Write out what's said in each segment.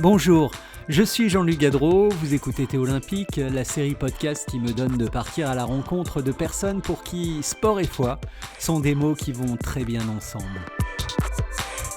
Bonjour, je suis Jean-Luc Gadreau, vous écoutez Thé Olympique, la série podcast qui me donne de partir à la rencontre de personnes pour qui sport et foi sont des mots qui vont très bien ensemble.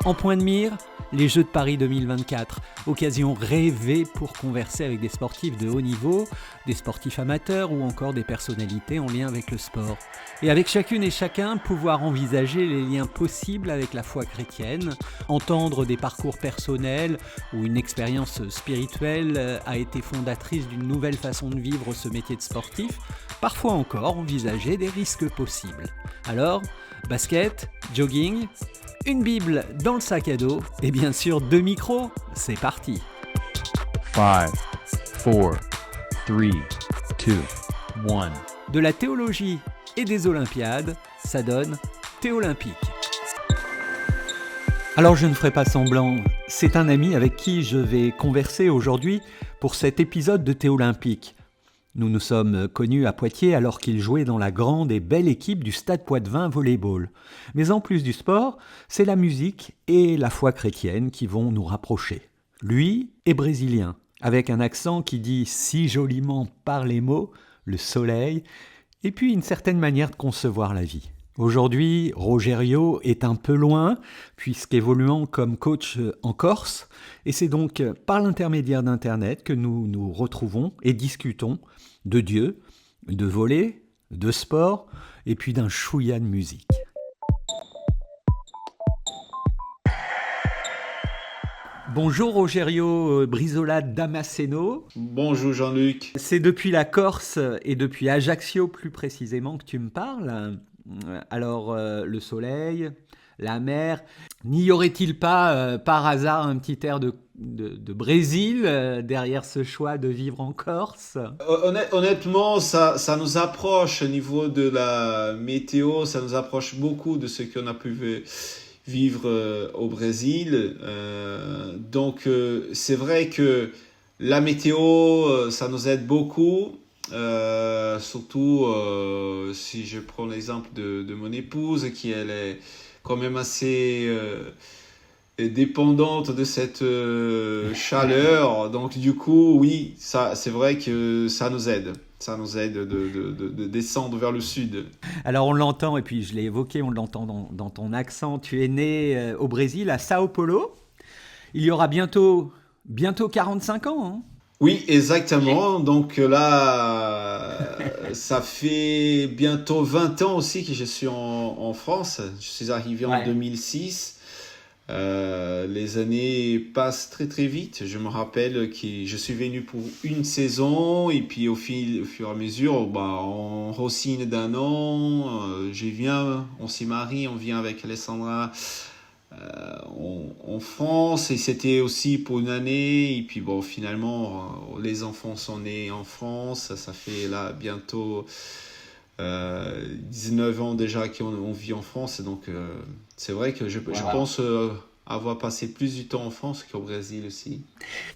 En point de mire, les Jeux de Paris 2024, occasion rêvée pour converser avec des sportifs de haut niveau, des sportifs amateurs ou encore des personnalités en lien avec le sport. Et avec chacune et chacun, pouvoir envisager les liens possibles avec la foi chrétienne, entendre des parcours personnels où une expérience spirituelle a été fondatrice d'une nouvelle façon de vivre ce métier de sportif, parfois encore envisager des risques possibles. Alors, basket, jogging, une Bible dans le sac à dos et bien sûr 2 micros, c'est parti. 5, 4, 3, 2, 1. De la théologie et des Olympiades, ça donne Thé Olympique. Alors je ne ferai pas semblant, c'est un ami avec qui je vais converser aujourd'hui pour cet épisode de Thé Olympique. Nous nous sommes connus à Poitiers alors qu'il jouait dans la grande et belle équipe du Stade Poitvin Volleyball. Mais en plus du sport, c'est la musique et la foi chrétienne qui vont nous rapprocher. Lui est brésilien, avec un accent qui dit si joliment par les mots, le soleil, et puis une certaine manière de concevoir la vie. Aujourd'hui, Rogério est un peu loin, puisqu'évoluant comme coach en Corse, et c'est donc par l'intermédiaire d'Internet que nous nous retrouvons et discutons de Dieu, de volley, de sport, et puis d'un chouïa de musique. Bonjour Rogério Brizola Damasceno. Bonjour Jean-Luc. C'est depuis la Corse et depuis Ajaccio plus précisément que tu me parles. Alors le soleil, la mer, n'y aurait-il pas par hasard un petit air de Brésil derrière ce choix de vivre en Corse ? Honnêtement, ça nous approche au niveau de la météo, ça nous approche beaucoup de ce qu'on a pu vivre au Brésil. Donc c'est vrai que la météo, ça nous aide beaucoup. Surtout si je prends l'exemple de mon épouse qui elle est quand même assez dépendante de cette chaleur, donc du coup oui, ça c'est vrai que ça nous aide de descendre vers le sud. Alors on l'entend, et puis je l'ai évoqué, on l'entend dans ton accent, tu es né au Brésil, à Sao Paulo, il y aura bientôt 45 ans, hein ? Oui, exactement. Donc là, ça fait bientôt 20 ans aussi que je suis en France. Je suis arrivé en 2006. Les années passent très très vite. Je me rappelle que je suis venu pour une saison et puis au fur et à mesure, on re-signe d'un an. On s'y marie, on vient avec Alessandra en France et c'était aussi pour une année et puis finalement les enfants sont nés en France, ça fait là bientôt 19 ans déjà qu'on vit en France, donc c'est vrai que je pense avoir passé plus du temps en France qu'au Brésil aussi.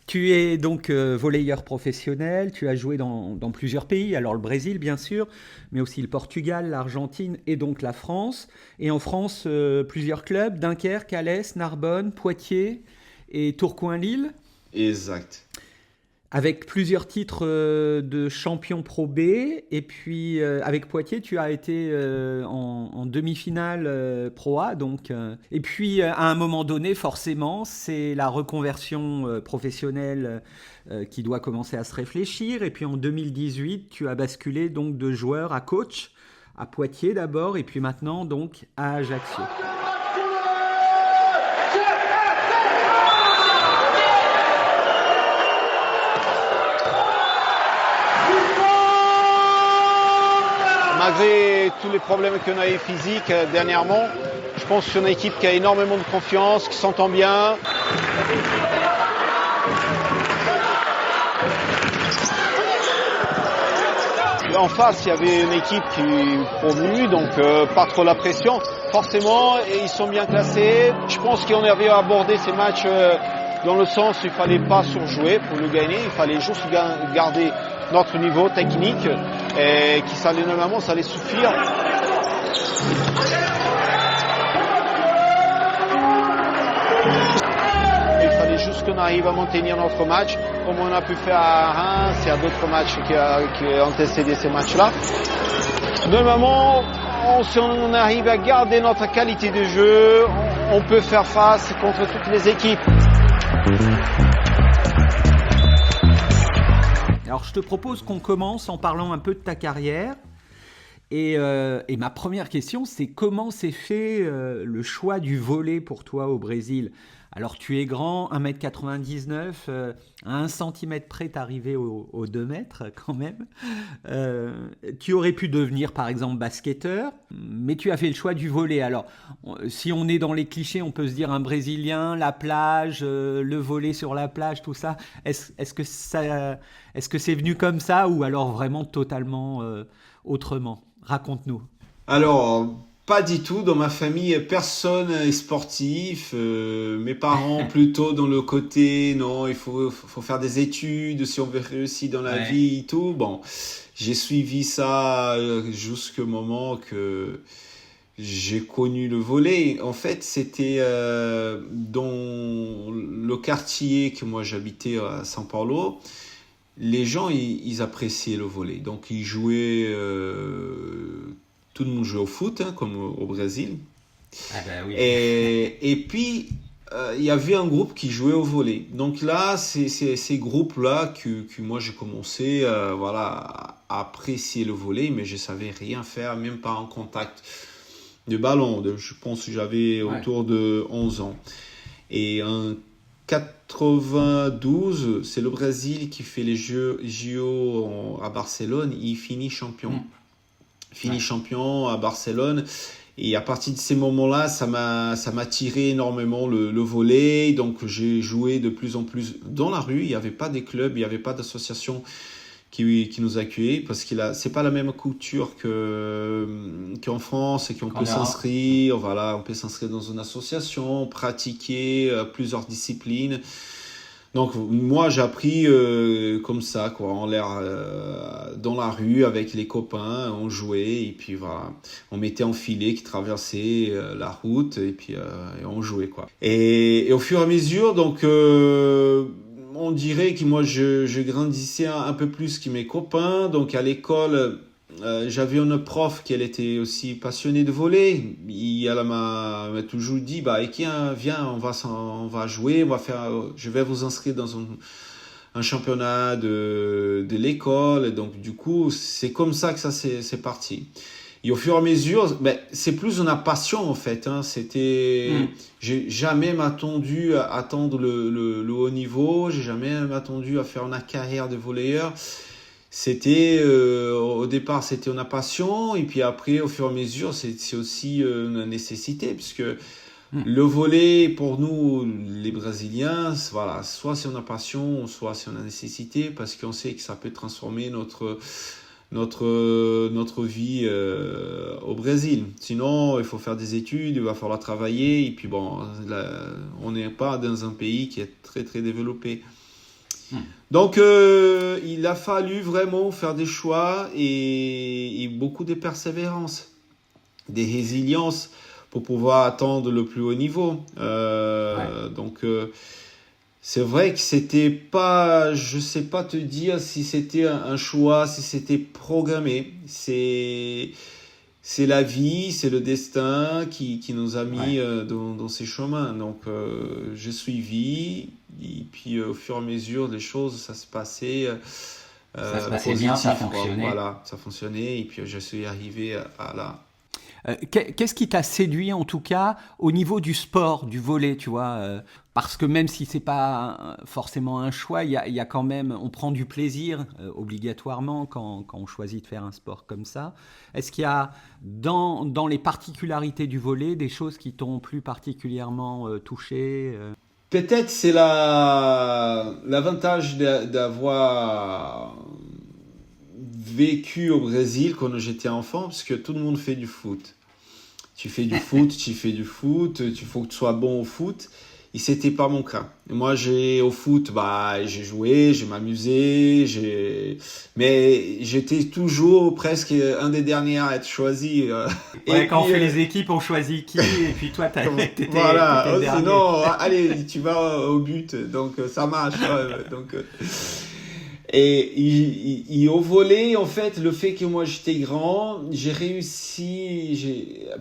Tu es donc volleyeur professionnel, tu as joué dans plusieurs pays, alors le Brésil bien sûr, mais aussi le Portugal, l'Argentine et donc la France. Et en France, plusieurs clubs, Dunkerque, Alès, Narbonne, Poitiers et Tourcoing-Lille. Exact. Avec plusieurs titres de champion Pro B, et puis avec Poitiers, tu as été en demi-finale Pro A. Donc, et puis à un moment donné, forcément, c'est la reconversion professionnelle qui doit commencer à se réfléchir. Et puis en 2018, tu as basculé donc de joueur à coach, à Poitiers d'abord, et puis maintenant donc à Ajaccio. Malgré tous les problèmes qu'on a eu physiques dernièrement, je pense que c'est une équipe qui a énormément de confiance, qui s'entend bien. En face, il y avait une équipe qui est provenue, donc pas trop la pression. Forcément, et ils sont bien classés. Je pense qu'on avait abordé ces matchs dans le sens où il ne fallait pas surjouer pour le gagner. Il fallait juste garder notre niveau technique et qui normalement ça allait suffire. Il fallait juste juste qu'on arrive à maintenir notre match, comme on a pu faire à Reims et à d'autres matchs qui ont antécédé ces matchs-là. Normalement, si on arrive à garder notre qualité de jeu, on peut faire face contre toutes les équipes. Alors je te propose qu'on commence en parlant un peu de ta carrière. Et ma première question, c'est comment s'est fait le choix du volley pour toi au Brésil ? Alors tu es grand, 1m99, à 1 cm près t'arriver aux 2 mètres quand même. Tu aurais pu devenir par exemple basketteur, mais tu as fait le choix du volley. Alors si on est dans les clichés, on peut se dire un Brésilien, la plage, le volley sur la plage, tout ça. Est-ce que c'est venu comme ça ou alors vraiment totalement autrement ? Raconte-nous. Alors, pas du tout. Dans ma famille, personne est sportif. Mes parents, plutôt dans le côté, non, il faut faire des études si on veut réussir dans la vie et tout. Bon, j'ai suivi ça jusqu'au moment que j'ai connu le volley. En fait, c'était dans le quartier que moi j'habitais à São Paulo. Les gens, ils appréciaient le volley. Donc, ils jouaient... tout le monde jouait au foot, hein, comme au Brésil. Ah ben oui. Et puis, il y avait un groupe qui jouait au volley. Donc là, c'est ces groupes-là que moi, j'ai commencé à apprécier le volley, mais je ne savais rien faire, même pas en contact de ballon. Je pense que j'avais autour de 11 ans. Et en 92, c'est le Brésil qui fait les JO à Barcelone. Il finit champion. Champion à Barcelone. Et à partir de ces moments-là, ça m'a tiré énormément le volley. Donc, j'ai joué de plus en plus dans la rue. Il n'y avait pas des clubs, il n'y avait pas d'association qui nous accueillait parce que c'est pas la même culture qu'en France et qu'on peut s'inscrire. Voilà, on peut s'inscrire dans une association, pratiquer plusieurs disciplines. Donc moi j'ai appris comme ça quoi, en l'air dans la rue avec les copains, on jouait et puis voilà, on mettait un filet qui traversait la route et puis et on jouait quoi. Et au fur et à mesure donc on dirait que moi je grandissais un peu plus que mes copains. Donc à l'école j'avais une prof qui elle était aussi passionnée de volley. Elle m'a toujours dit viens on va jouer, je vais vous inscrire dans un championnat de l'école. Et donc du coup c'est comme ça que ça c'est parti. Et au fur et à mesure, c'est plus une passion en fait. Hein. J'ai jamais m'attendu à atteindre le haut niveau. J'ai jamais m'attendu à faire une carrière de volleyeur. C'était au départ c'était une passion et puis après au fur et à mesure c'est aussi une nécessité puisque le volley pour nous les Brésiliens voilà, soit c'est une passion soit c'est une nécessité parce qu'on sait que ça peut transformer notre vie au Brésil. Sinon il faut faire des études, il va falloir travailler et puis bon on n'est pas dans un pays qui est très très développé. Donc il a fallu vraiment faire des choix et beaucoup de persévérance, des résiliences pour pouvoir atteindre le plus haut niveau. Donc c'est vrai que c'était pas, je sais pas te dire si c'était un choix, si c'était programmé. C'est la vie, c'est le destin qui nous a mis dans ces chemins. Donc j'ai suivi. Et puis au fur et à mesure des choses ça se passait ça se passait bien, ça fonctionnait. Voilà, ça fonctionnait et puis je suis arrivé à là. Qu'est-ce qui t'a séduit en tout cas au niveau du sport, du volley, tu vois parce que même si c'est pas forcément un choix, il y a quand même, on prend du plaisir obligatoirement quand on choisit de faire un sport comme ça. Est-ce qu'il y a dans les particularités du volley des choses qui t'ont plus particulièrement touché Peut-être c'est l'avantage d'avoir vécu au Brésil quand j'étais enfant, parce que tout le monde fait du foot. Tu fais du foot, il faut que tu sois bon au foot. Et c'était pas mon cas. Moi, au foot, j'ai joué, j'ai m'amusé, mais j'étais toujours presque un des derniers à être choisi. Quand on fait les équipes, on choisit qui, et puis toi, t'étais voilà. le dernier. Sinon, allez, tu vas au but, donc ça marche. Donc. Et au volley, en fait, le fait que moi j'étais grand, j'ai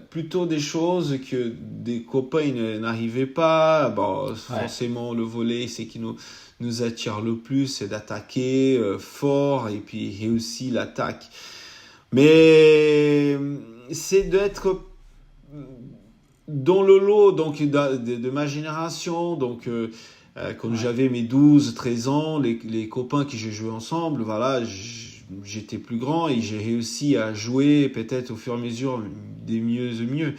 plutôt des choses que des copains n'arrivaient pas. Forcément, le volley, c'est qui nous attire le plus, c'est d'attaquer fort et puis réussir l'attaque. Mais c'est d'être dans le lot donc de ma génération, donc. Quand j'avais mes 12-13 ans, les copains qui j'ai joué ensemble, voilà, j'étais plus grand et j'ai réussi à jouer peut-être au fur et à mesure des mieux et mieux.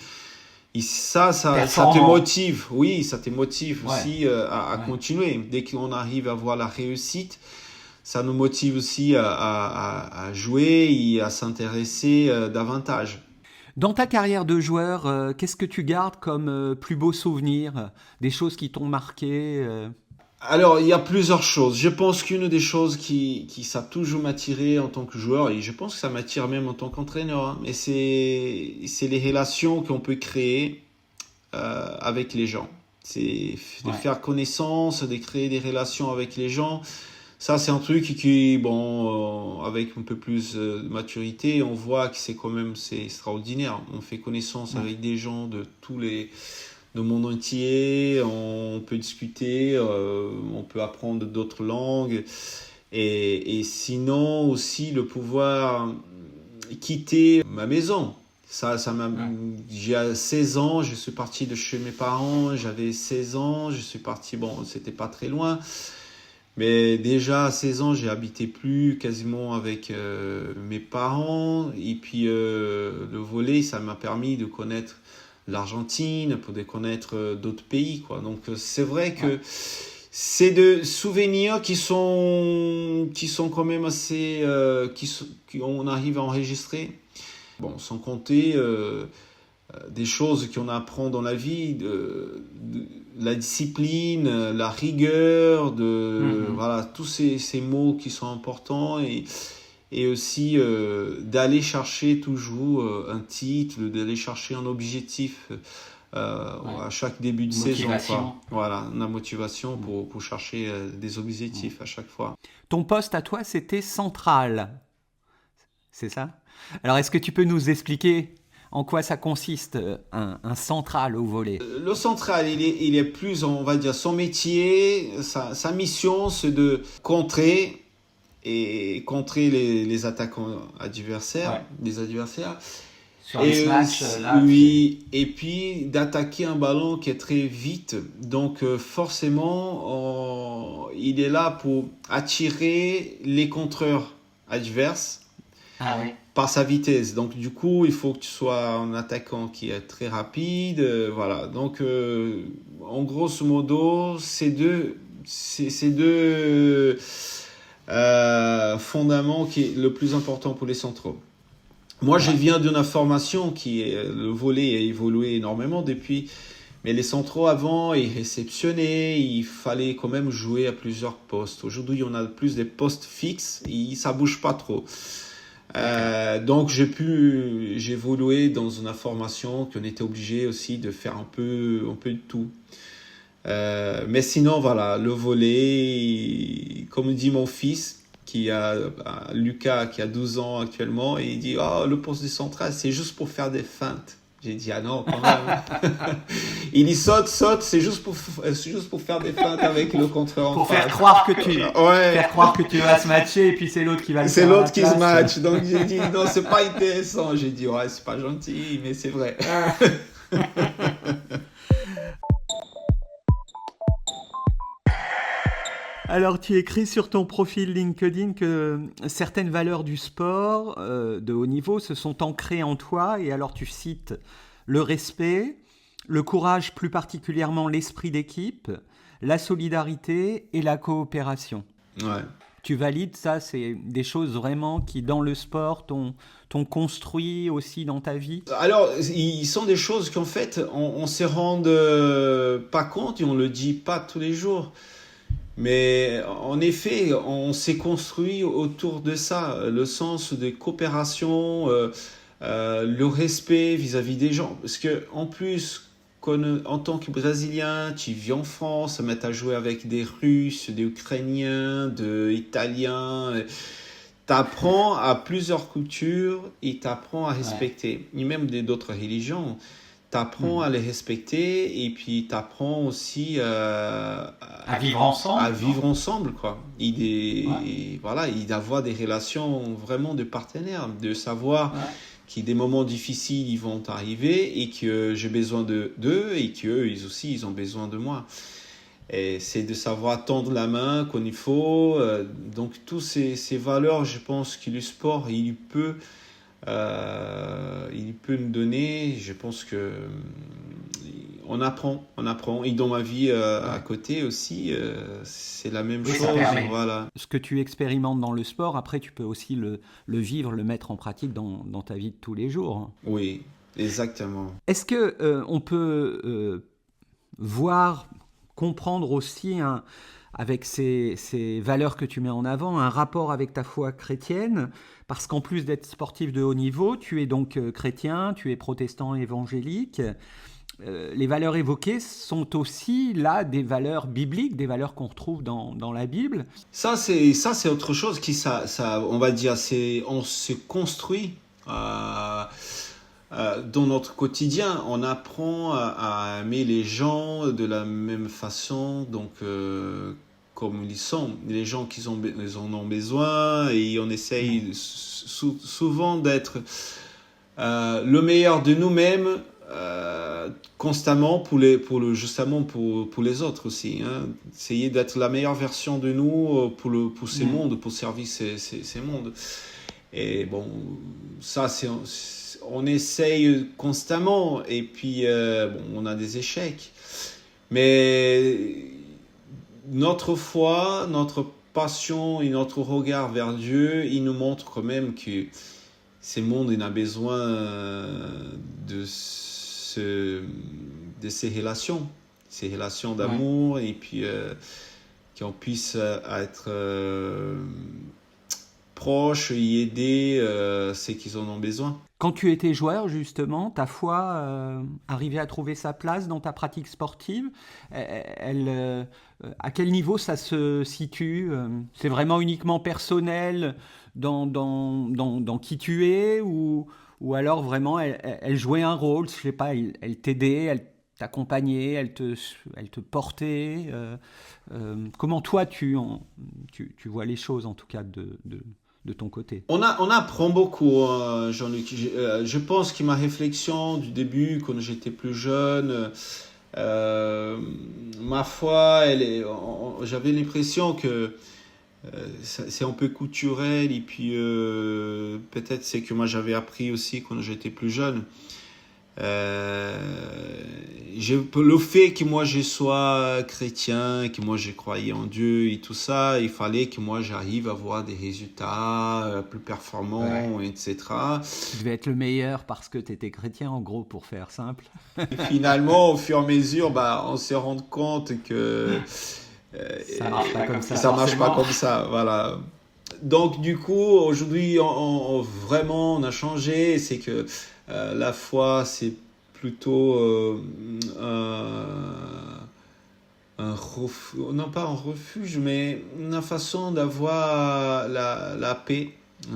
Et ça te motive, oui, ça te motive aussi à continuer. Dès qu'on arrive à voir la réussite, ça nous motive aussi à jouer et à s'intéresser davantage. Dans ta carrière de joueur, qu'est-ce que tu gardes comme plus beau souvenir, des choses qui t'ont marqué Alors, il y a plusieurs choses. Je pense qu'une des choses qui ça a toujours m'attiré en tant que joueur, et je pense que ça m'attire même en tant qu'entraîneur, mais c'est les relations qu'on peut créer avec les gens. C'est de faire connaissance, de créer des relations avec les gens. Ça, c'est un truc qui, avec un peu plus de maturité, on voit que c'est extraordinaire. On fait connaissance avec des gens de du monde entier, on peut discuter, on peut apprendre d'autres langues. Et sinon, aussi, le pouvoir quitter ma maison. J'ai 16 ans, je suis parti de chez mes parents, j'avais 16 ans, je suis parti, c'était pas très loin. Mais déjà à 16 ans, j'ai habité plus quasiment avec mes parents. Et puis le volley, ça m'a permis de connaître l'Argentine, de connaître d'autres pays, quoi. Donc c'est vrai que c'est des souvenirs qui sont quand même assez qu'on arrive à enregistrer. Sans compter des choses qu'on apprend dans la vie, la discipline, la rigueur, voilà, tous ces mots qui sont importants et aussi d'aller chercher toujours un titre, d'aller chercher un objectif à chaque début de saison. Voilà, la motivation pour chercher des objectifs à chaque fois. Ton poste à toi, c'était central, c'est ça ? Alors, est-ce que tu peux nous expliquer en quoi ça consiste, un central au volley ? Le central, il est plus, on va dire, son métier, sa mission, c'est de contrer les attaquants adversaires, les adversaires. Sur les matchs, oui, et puis d'attaquer un ballon qui est très vite. Donc forcément, il est là pour attirer les contreurs adverses. Par sa vitesse. Donc, du coup, il faut que tu sois un attaquant qui est très rapide. Voilà. Donc, en grosso modo, ces deux fondaments qui est le plus important pour les centraux. Moi, je viens d'une formation qui est le volley a évolué énormément depuis. Mais les centraux avant, ils réceptionnaient, il fallait quand même jouer à plusieurs postes. Aujourd'hui, on a plus des postes fixes et ça bouge pas trop. Donc j'ai évolué dans une formation qu'on était obligé aussi de faire un peu de tout. Mais sinon voilà, le volley, comme dit mon fils Lucas qui a 12 ans actuellement, et il dit le poste de central c'est juste pour faire des feintes. J'ai dit non quand même. Il dit saute, c'est juste pour faire des feintes avec le contreur. Pour faire croire que tu vas se matcher et puis c'est l'autre qui va le faire. C'est l'autre qui se matche. Donc j'ai dit non, c'est pas intéressant. J'ai dit c'est pas gentil, mais c'est vrai. Alors, tu écris sur ton profil LinkedIn que certaines valeurs du sport de haut niveau se sont ancrées en toi. Et alors, tu cites le respect, le courage, plus particulièrement l'esprit d'équipe, la solidarité et la coopération. Ouais. Tu valides ça? C'est des choses vraiment qui, dans le sport, t'ont construit aussi dans ta vie? Alors, ils sont des choses qu'en fait, on se rend pas compte et on le dit pas tous les jours. Mais en effet, on s'est construit autour de ça, le sens de coopération, le respect vis-à-vis des gens. Parce que en plus, en tant que Brésilien, tu vis en France, tu as joué avec des Russes, des Ukrainiens, des Italiens. Tu apprends à plusieurs cultures et tu apprends à respecter. Et même d'autres religions, tu apprends à les respecter et puis tu apprends aussi à vivre ensemble. À vivre ensemble, quoi. Voilà, et d'avoir des relations vraiment de partenaires, de savoir que des moments difficiles ils vont arriver et que j'ai besoin d'eux et qu'eux aussi ils ont besoin de moi. Et c'est de savoir tendre la main quand il faut. Donc, toutes ces valeurs, je pense que le sport, il peut nous donner. Je pense que on apprend. Et dans ma vie à côté aussi, c'est la même chose. Voilà. Ce que tu expérimentes dans le sport, après, tu peux aussi le vivre, le mettre en pratique dans ta vie de tous les jours. Oui, exactement. Est-ce que on peut comprendre aussi, avec ces valeurs que tu mets en avant, un rapport avec ta foi chrétienne, parce qu'en plus d'être sportif de haut niveau, tu es donc chrétien, tu es protestant évangélique. Les valeurs évoquées sont aussi là des valeurs bibliques, des valeurs qu'on retrouve dans la Bible. Ça c'est autre chose qui on va dire, on se construit dans notre quotidien. On apprend à aimer les gens de la même façon, donc comme ils sont, les gens qui en ont besoin, et on essaye souvent d'être le meilleur de nous-mêmes constamment justement pour les autres aussi, hein. Essayer d'être la meilleure version de nous pour ces mondes, pour servir ces mondes. Et bon, ça on essaye constamment, et puis on a des échecs, mais notre foi, notre passion et notre regard vers Dieu, il nous montre quand même que ce monde, il a besoin de ces relations d'amour, et puis qu'on puisse être proches et aider ceux qui en ont besoin. Quand tu étais joueur, justement, ta foi arrivait à trouver sa place dans ta pratique sportive. À quel niveau ça se situe? C'est vraiment uniquement personnel dans qui tu es, ou alors vraiment elle jouait un rôle, je sais pas, elle t'aidait, elle t'accompagnait, elle te portait. Comment toi tu vois les choses, en tout cas de ton côté? On apprend beaucoup, Jean-Luc. Je pense que ma réflexion du début, quand j'étais plus jeune, ma foi, j'avais l'impression que c'est un peu culturel, et puis peut-être c'est que moi j'avais appris aussi quand j'étais plus jeune. Le fait que moi je sois chrétien, que moi je croyais en Dieu et tout ça, il fallait que moi j'arrive à avoir des résultats plus performants, etc. Tu devais être le meilleur parce que tu étais chrétien, en gros, pour faire simple. Et finalement, au fur et à mesure, on se rend compte que ça marche pas comme ça. Ça marche pas comme ça, voilà. Donc du coup, aujourd'hui, on a changé. C'est que la foi, c'est plutôt non pas un refuge, mais une façon d'avoir la paix.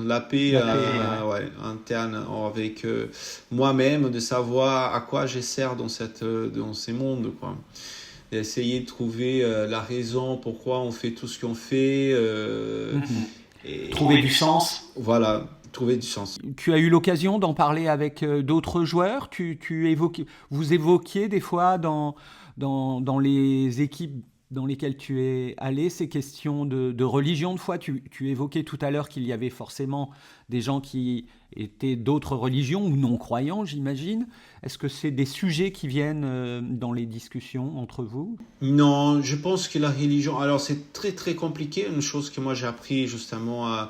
La paix interne avec moi-même, de savoir à quoi je sers dans ces mondes, quoi. Essayer de trouver la raison pourquoi on fait tout ce qu'on fait. Et trouver du sens. Voilà, trouver du sens. Tu as eu l'occasion d'en parler avec d'autres joueurs. Vous évoquiez des fois dans les équipes dans lesquels tu es allé, ces questions de religion, de foi, tu évoquais tout à l'heure qu'il y avait forcément des gens qui étaient d'autres religions ou non-croyants, j'imagine. Est-ce que c'est des sujets qui viennent dans les discussions entre vous ? Non, je pense que la religion... Alors, c'est très, très compliqué. Une chose que moi, j'ai appris justement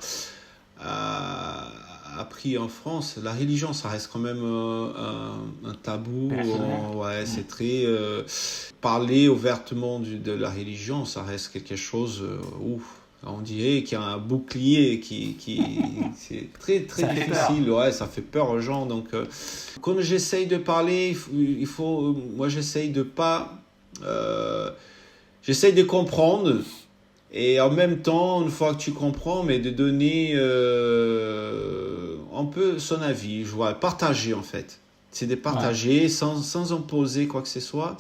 appris en France, la religion, ça reste quand même un tabou. Ouais, c'est très... parler ouvertement de la religion, ça reste quelque chose... on dirait qu'il y a un bouclier qui c'est très très ça difficile, ouais, ça fait peur aux gens. Donc quand j'essaye de parler, moi j'essaye de pas, j'essaye de comprendre et en même temps, une fois que tu comprends, mais de donner un peu son avis, je vois, partager en fait. C'est de partager sans imposer quoi que ce soit.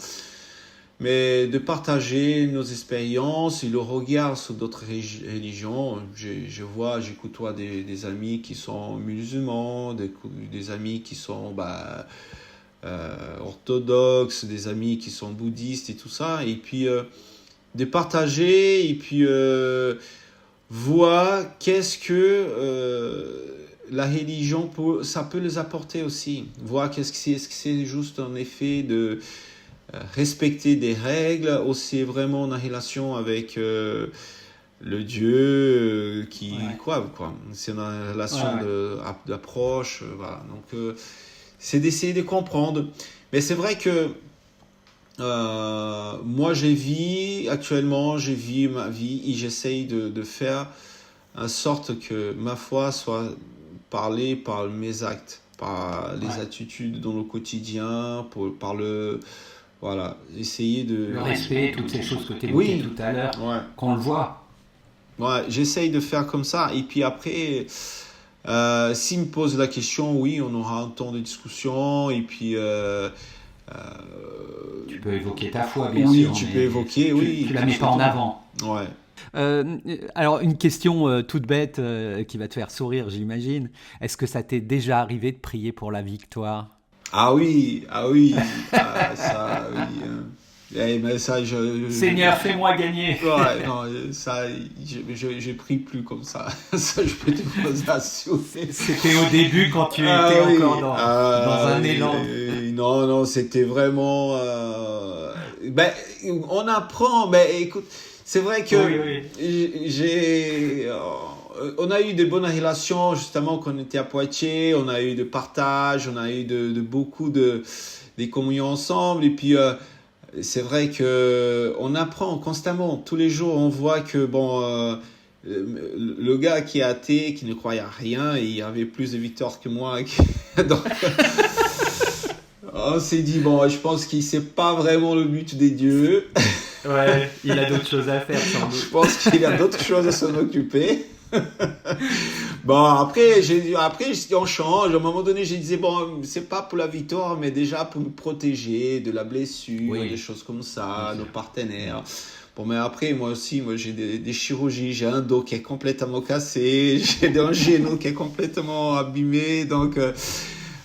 Mais de partager nos expériences et le regard sur d'autres religions. Je côtoie des amis qui sont musulmans, des amis qui sont orthodoxes, des amis qui sont bouddhistes et tout ça. Et puis de partager et puis voir qu'est-ce que la religion ça peut les apporter aussi. Voir est-ce que c'est juste un effet de... respecter des règles, aussi vraiment en relation avec le Dieu quoi. C'est une relation d'approche, voilà. Donc c'est d'essayer de comprendre. Mais c'est vrai que moi je vis ma vie et j'essaye de faire en sorte que ma foi soit parlée par mes actes, par les attitudes dans le quotidien, par le... Voilà, essayer de... Le respect, toutes ces choses que tu évoquais tout à l'heure, qu'on le voit. Ouais, j'essaye de faire comme ça. Et puis après, s'il me pose la question, oui, on aura un temps de discussion. Et puis... tu peux évoquer ta foi, bien sûr. Oui, tu peux évoquer, oui. Tu la mets pas en avant. Ouais. Alors, une question toute bête qui va te faire sourire, j'imagine. Est-ce que ça t'est déjà arrivé de prier pour la victoire ? Ah oui, ça, oui. Mais ça, Seigneur, fais-moi gagner. Ouais, non, ça, je prie plus comme ça. Ça, je peux te assurer. C'était au début quand tu étais encore dans un élan. Non, c'était vraiment... on apprend, mais écoute, c'est vrai que on a eu de bonnes relations justement quand on était à Poitiers, on a eu de partage, on a eu de beaucoup des communions ensemble et puis c'est vrai que on apprend constamment, tous les jours on voit que le gars qui est athée, qui ne croyait à rien, il avait plus de victoires que moi. Donc on s'est dit je pense qu'il sait pas vraiment le but des dieux. Ouais, il a d'autres choses à faire sans doute. Je pense qu'il a d'autres choses à s'en occuper. Après on change. À un moment donné, je disais c'est pas pour la victoire, mais déjà pour nous protéger de la blessure, des choses comme ça, nos partenaires. Mais après, moi j'ai des chirurgies, j'ai un dos qui est complètement cassé, j'ai un genou qui est complètement abîmé, donc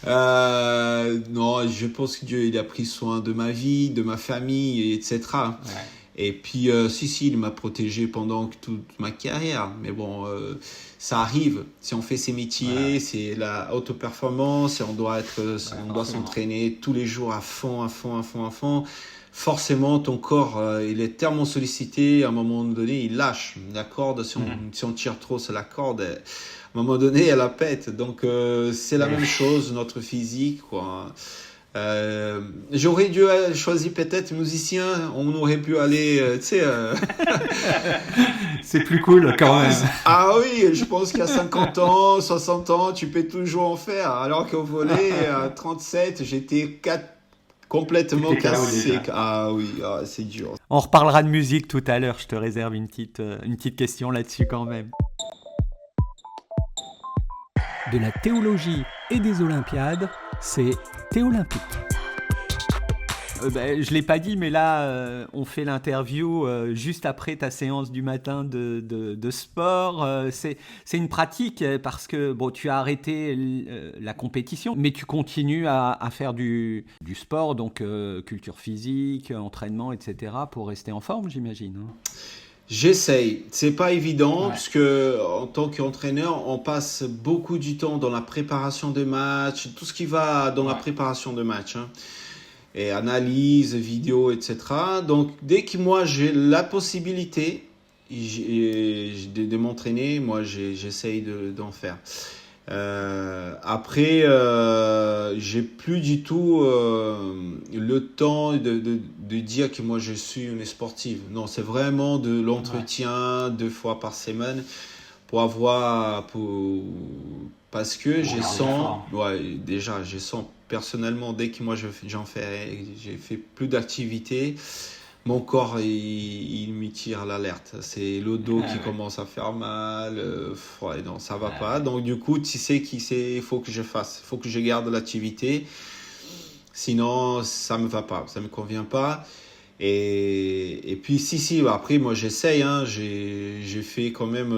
non, je pense que Dieu il a pris soin de ma vie, de ma famille, etc. Et puis, il m'a protégé pendant toute ma carrière. Mais ça arrive. Si on fait ces métiers, c'est la haute performance et on doit s'entraîner tous les jours à fond. Forcément, ton corps, il est tellement sollicité. À un moment donné, il lâche la corde. Si on tire trop sur la corde, à un moment donné, elle la pète. Donc, c'est la même chose, notre physique, quoi. J'aurais dû choisir peut-être musicien, on aurait pu aller, C'est plus cool quand même. Ah oui, je pense qu'à 50 ans, 60 ans, tu peux toujours en faire. Alors qu'au volley, à 37, j'étais complètement cassé. Ah oui, c'est dur. On reparlera de musique tout à l'heure, je te réserve une petite question là-dessus quand même. De la théologie et des Olympiades, c'est Théolympique. Je l'ai pas dit, mais là, on fait l'interview juste après ta séance du matin de sport. C'est une pratique parce que bon, tu as arrêté la compétition, mais tu continues à faire du sport, donc culture physique, entraînement, etc., pour rester en forme, j'imagine. Hein. J'essaye. C'est pas évident parce que en tant qu'entraîneur, on passe beaucoup du temps dans la préparation de match, tout ce qui va dans la préparation de match, hein, et analyse, vidéo, etc. Donc dès que moi j'ai la possibilité de m'entraîner, moi j'essaye d'en faire. Après, j'ai plus du tout le temps de dire que moi je suis une sportive. Non, c'est vraiment de l'entretien 2 fois par semaine parce que je sens, déjà, je sens personnellement dès que moi j'ai fait plus d'activité. Mon corps, il me tire l'alerte. C'est le dos qui commence à faire mal. Non, ça va pas. Donc, du coup, tu sais qu'il faut que je fasse. Il faut que je garde l'activité. Sinon, ça me va pas. Ça me convient pas. Et puis, après, moi, j'essaye. Hein. J'ai fait quand même...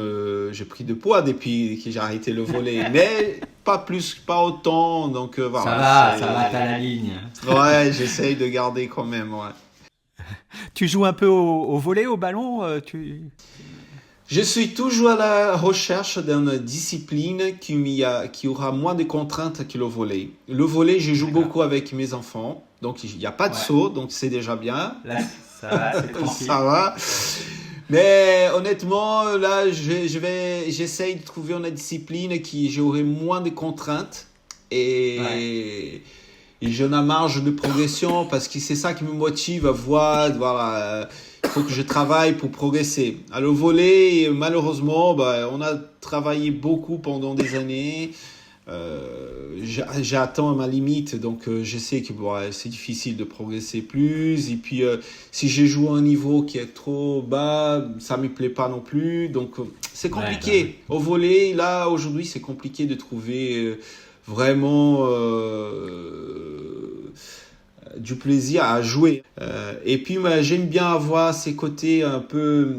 j'ai pris de poids depuis que j'ai arrêté le volley. Mais pas autant. Donc, voilà. Ça va, t'as la ligne. Ouais, j'essaye de garder quand même, ouais. Tu joues un peu au volley, au ballon Je suis toujours à la recherche d'une discipline qui aura moins de contraintes que le volley. Le volley, je joue beaucoup avec mes enfants, donc il n'y a pas de saut, donc c'est déjà bien. Là, ça va, c'est tranquille. Ça va. Mais honnêtement, là, j'essaye de trouver une discipline qui j'aurai moins de contraintes et j'ai une marge de progression parce que c'est ça qui me motive à voir, voilà, il faut que je travaille pour progresser. À le volley, malheureusement, on a travaillé beaucoup pendant des années. J'ai atteint ma limite, donc je sais que c'est difficile de progresser plus. Et puis, si je joue à un niveau qui est trop bas, ça ne me plaît pas non plus. Donc, c'est compliqué. Au volley, là, aujourd'hui, c'est compliqué de trouver... vraiment du plaisir à jouer. Et puis, j'aime bien avoir ces côtés un peu,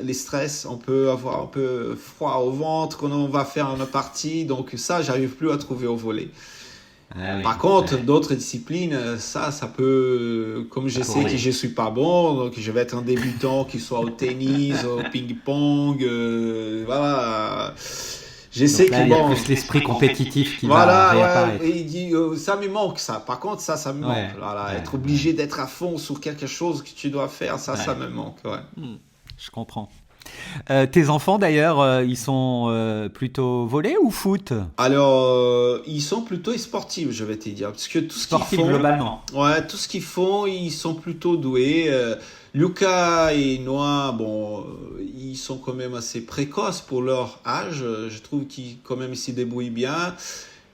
les stress, on peut avoir un peu froid au ventre quand on va faire une partie, donc ça, j'arrive plus à trouver au volley. Par contre, d'autres disciplines, ça peut, comme je sais que je suis pas bon, donc je vais être un débutant, qu'il soit au tennis, au ping-pong, voilà. Je sais que bon, il y a plus l'esprit compétitif qui va réapparaître. Et il dit, ça me manque ça. Par contre, ça me manque. Voilà, être obligé d'être à fond sur quelque chose que tu dois faire, ça me manque. Je comprends. Tes enfants d'ailleurs, ils sont plutôt volley ou foot ? Alors, ils sont plutôt sportifs, je vais te dire, parce que tout ce qu'ils font, globalement. Ouais, tout ce qu'ils font, ils sont plutôt doués. Lucas et Noah, ils sont quand même assez précoces pour leur âge. Je trouve qu'ils quand même s'y débrouillent bien.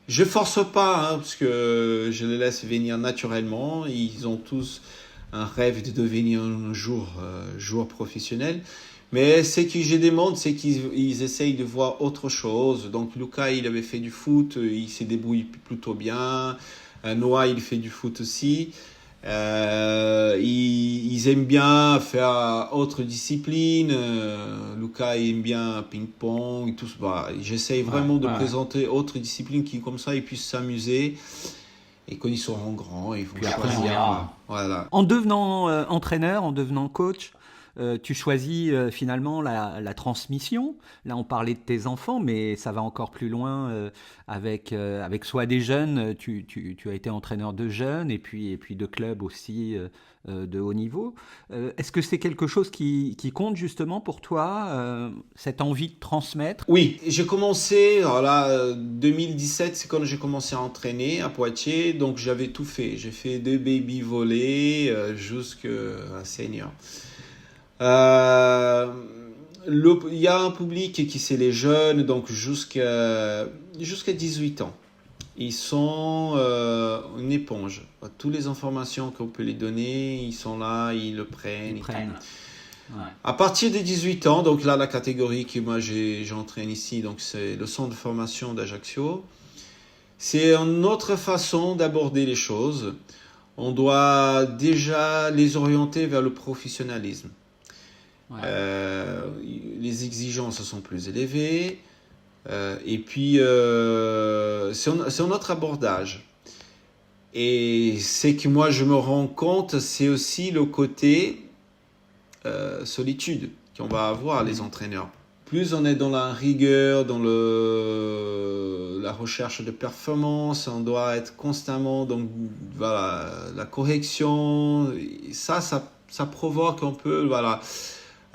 Je force pas, parce que je les laisse venir naturellement. Ils ont tous un rêve de devenir un jour joueur professionnel. Mais ce que je demande, c'est qu'ils essayent de voir autre chose. Donc Lucas, il avait fait du foot, il se débrouille plutôt bien. Noah, il fait du foot aussi. Ils aiment bien faire autre discipline. Lucas il aime bien ping-pong et tout. J'essaye vraiment de présenter autre discipline qui, comme ça, ils puissent s'amuser. Et quand ils seront grands, ils vont choisir. Voilà. En devenant entraîneur, en devenant coach, tu choisis finalement la transmission. Là, on parlait de tes enfants, mais ça va encore plus loin avec soit des jeunes. Tu as été entraîneur de jeunes et puis de clubs aussi de haut niveau. Est-ce que c'est quelque chose qui compte justement pour toi, cette envie de transmettre ? Oui, j'ai commencé, 2017, c'est quand j'ai commencé à entraîner à Poitiers, donc j'avais tout fait. J'ai fait de baby volley jusqu'à senior. Il y a un public qui c'est les jeunes, donc jusqu'à 18 ans. Ils sont une éponge. Toutes les informations qu'on peut les donner, ils sont là, ils le prennent. Ouais. À partir de 18 ans, donc là la catégorie que moi j'entraîne ici, donc c'est le centre de formation d'Ajaccio. C'est une autre façon d'aborder les choses. on doit déjà les orienter vers le professionnalisme. Ouais. Les exigences sont plus élevées. Et puis, c'est un autre abordage. Et c'est que moi, je me rends compte, c'est aussi le côté solitude qu'on va avoir, les entraîneurs. Plus on est dans la rigueur, dans la recherche de performance, on doit être constamment dans la correction. Et ça provoque un peu